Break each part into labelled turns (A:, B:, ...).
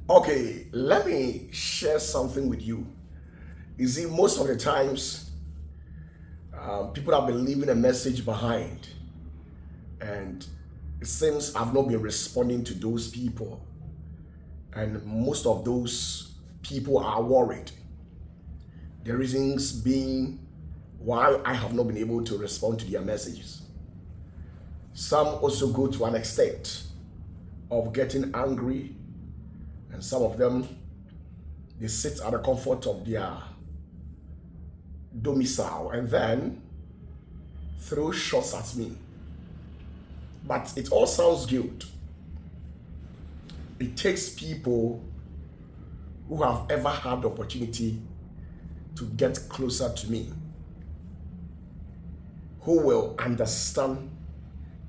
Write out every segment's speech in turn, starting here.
A: Okay, let me share something with you. You see, most of the times, people have been leaving a message behind, and it seems I've not been responding to those people, and most of those people are worried. The reasons being why I have not been able to respond to their messages. Some also go to an extent of getting angry, and some of them they sit at the comfort of their domicile and then throw shots at me. But it all sounds good. It takes people who have ever had the opportunity to get closer to me, who will understand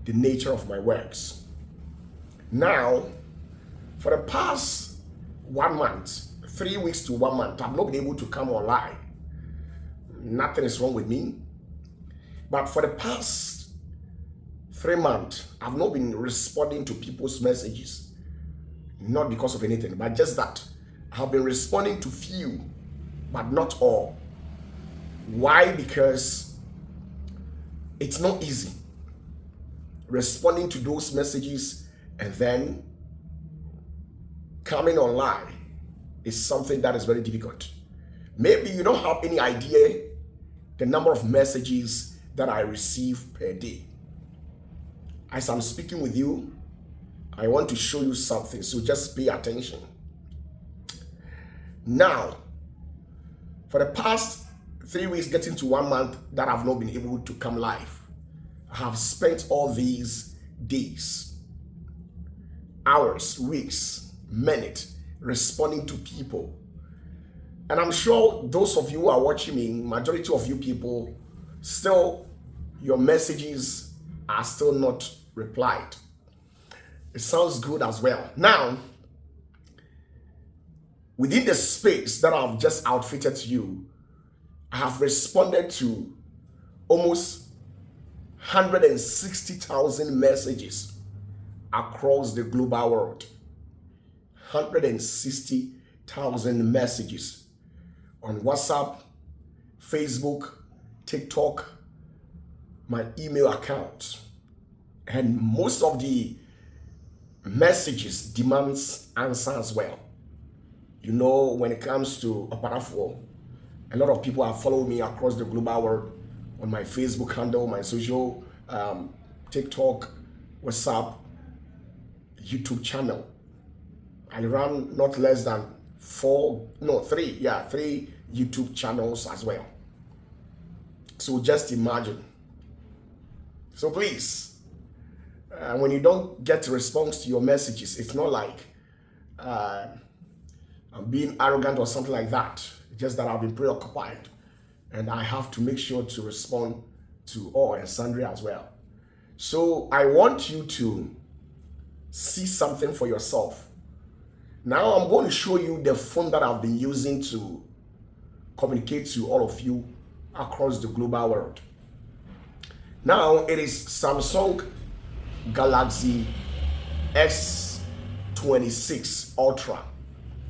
A: the nature of my works. Now, for the past 1 month, 3 weeks to 1 month, I've not been able to come online. Nothing is wrong with me. But for the past 3 months, I've not been responding to people's messages. Not because of anything, but just that I have been responding to few, but not all. Why? Because it's not easy responding to those messages and then coming online is something that is very difficult. Maybe you don't have any idea the number of messages that I receive per day. As I'm speaking with you, I want to show you something, so just pay attention. Now, for the past 3 weeks, getting to 1 month that I've not been able to come live, I have spent all these days, hours, weeks, minutes, responding to people. And I'm sure those of you who are watching me, majority of you people, still, your messages are still not replied. It sounds good as well. Now, within the space that I've just outfitted to you, I have responded to almost 160,000 messages across the global world. 160,000 messages on WhatsApp, Facebook, TikTok, my email account. And most of the messages demands answer as well. You know, when it comes to OPATAFUOR, a lot of people have followed me across the global world on my Facebook handle, my social, TikTok, WhatsApp, YouTube channel. I run not less than three YouTube channels as well. So just imagine. So please, when you don't get a response to your messages, it's not like I'm being arrogant or something like that. It's just that I've been preoccupied and I have to make sure to respond to all and sundry as well. So I want you to see something for yourself. Now I'm going to show you the phone that I've been using to communicate to all of you across the global world. Now it is Samsung Galaxy S26 Ultra.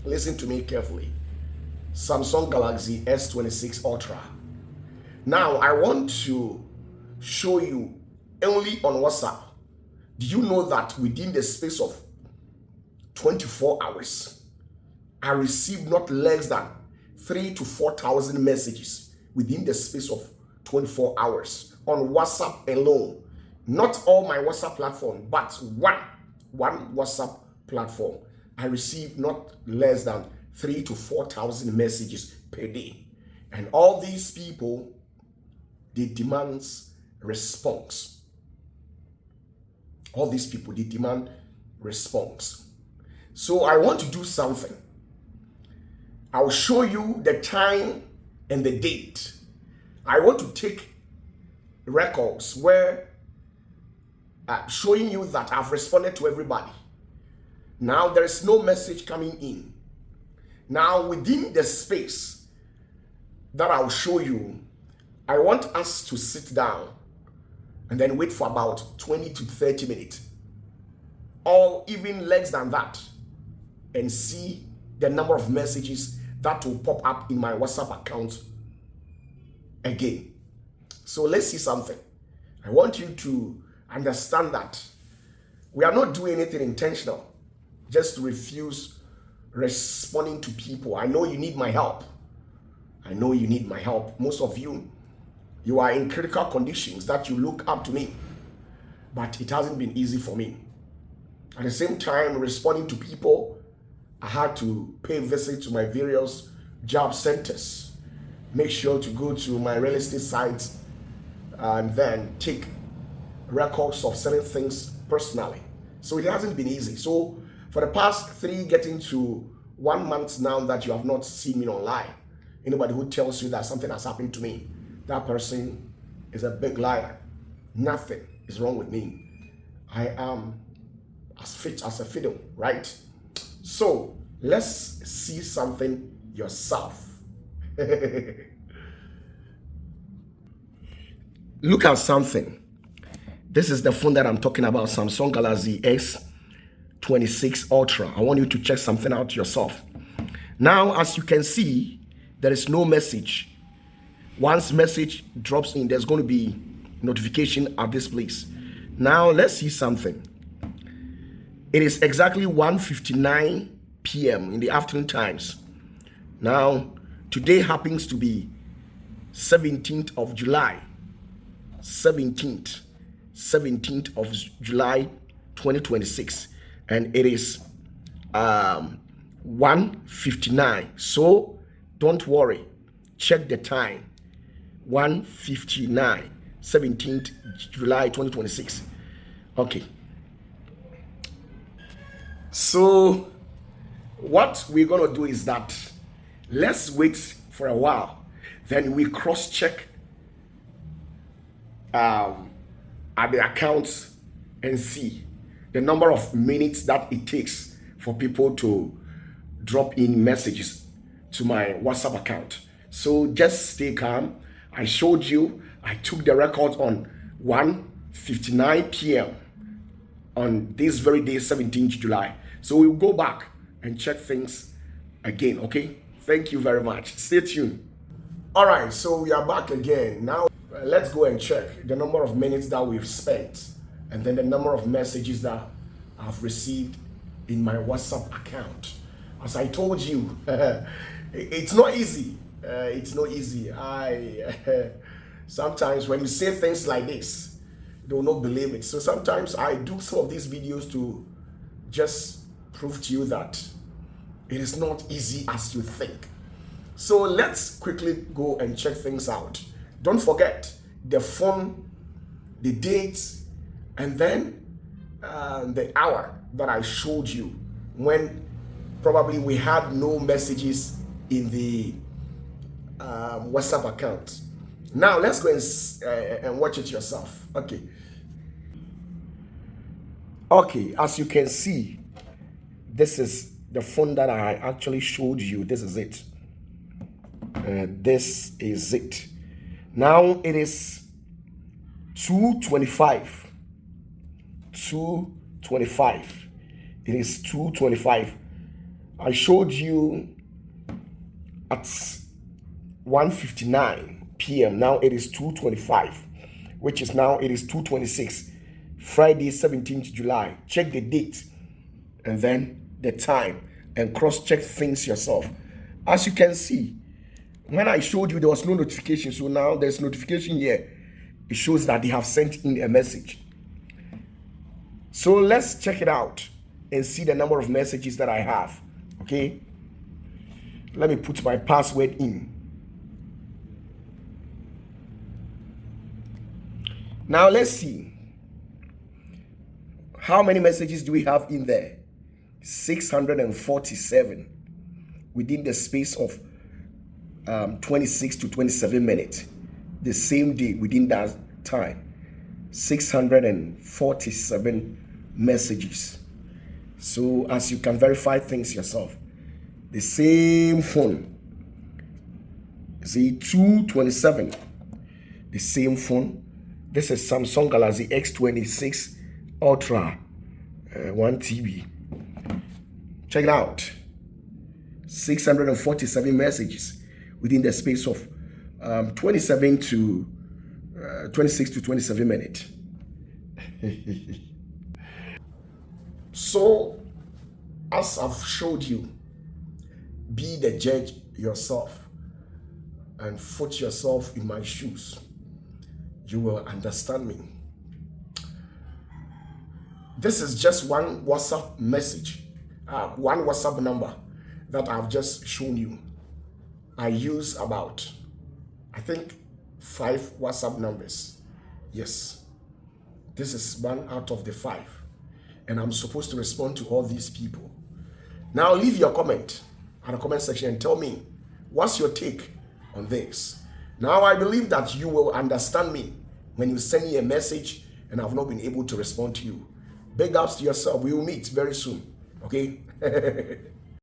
A: Listen to me carefully. Samsung Galaxy S26 Ultra. Now I want to show you only on WhatsApp. Do you know that within the space of 24 hours, I received not less than 3,000 to 4,000 messages within the space of 24 hours on WhatsApp alone? Not all my WhatsApp platform, but one WhatsApp platform. I received not less than 3,000 to 4,000 messages per day. And all these people, they demand response. All these people, they demand response. So I want to do something. I'll show you the time and the date. I want to take records where showing you that I've responded to everybody. Now there is no message coming in. Now within the space that I'll show you, I want us to sit down and then wait for about 20 to 30 minutes, or even less than that. and see the number of messages that will pop up in my WhatsApp account again. So let's see something. I want you to understand that we are not doing anything intentional, just to refuse responding to people. I know you need my help. I know you need my help. Most of you are in critical conditions that you look up to me, but it hasn't been easy for me. At the same time, responding to people, I had to pay a visit to my various job centers, make sure to go to my real estate sites, and then take records of certain things personally. So it hasn't been easy. So for the past 3 getting to 1 month now that you have not seen me online, anybody who tells you that something has happened to me, that person is a big liar. Nothing is wrong with me. I am as fit as a fiddle, right? So let's see something yourself. Look at something. This is the phone that I'm talking about, Samsung Galaxy S26 Ultra. I want you to check something out yourself. Now, as you can see, there is no message. Once message drops in, there's going to be notification at this place. Now, let's see something. It is exactly 1:59 p.m. in the afternoon times. Now, today happens to be 17th of July. 17th of July 2026, and it is 1:59. So don't worry, check the time. 1:59, 17th July 2026. Okay, so what we're gonna do is that let's wait for a while, then we cross-check at the accounts and see the number of minutes that it takes for people to drop in messages to my WhatsApp account. So just stay calm. I showed you, I took the record on 1:59 p.m. on this very day, 17th July. So we'll go back and check things again, okay? Thank you very much. Stay tuned. All right, so we are back again. Now, let's go and check the number of minutes that we've spent and then the number of messages that I've received in my WhatsApp account. As I told you, it's not easy. It's not easy. Sometimes when you say things like this, they will not believe it. So sometimes I do some of these videos to just prove to you that it is not easy as you think. So let's quickly go and check things out. Don't forget the phone, the dates, and then the hour that I showed you when probably we had no messages in the WhatsApp account. Now let's go and watch it yourself. Okay, as you can see, this is the phone that I actually showed you. This is it. This is it. Now it is 2:25. 2:25. It is 2:25. I showed you at 1:59 p.m. Now it is 2:25, which is now it is 2:26. Friday, 17th July. Check the date and then the time and cross-check things yourself. As you can see, when I showed you, there was no notification. So now there's notification here. It shows that they have sent in a message. So let's check it out and see the number of messages that I have. Okay. Let me put my password in. Now let's see. How many messages do we have in there? 647 within the space of 26 to 27 minutes. The same day within that time. 647 messages. So as you can verify things yourself, the same phone, see 227, the same phone. This is Samsung Galaxy S26 Ultra 1 TB. Check it out. 647 messages within the space of 26 to 27 minutes. So, as I've showed you, be the judge yourself and put yourself in my shoes. You will understand me. This is just one WhatsApp message, one WhatsApp number that I've just shown you. I use about, I think, 5 WhatsApp numbers. Yes, this is one out of the 5. And I'm supposed to respond to all these people. Now leave your comment in the comment section and tell me, what's your take on this? Now I believe that you will understand me when you send me a message and I've not been able to respond to you. Big ups to yourself. We will meet very soon. Okay?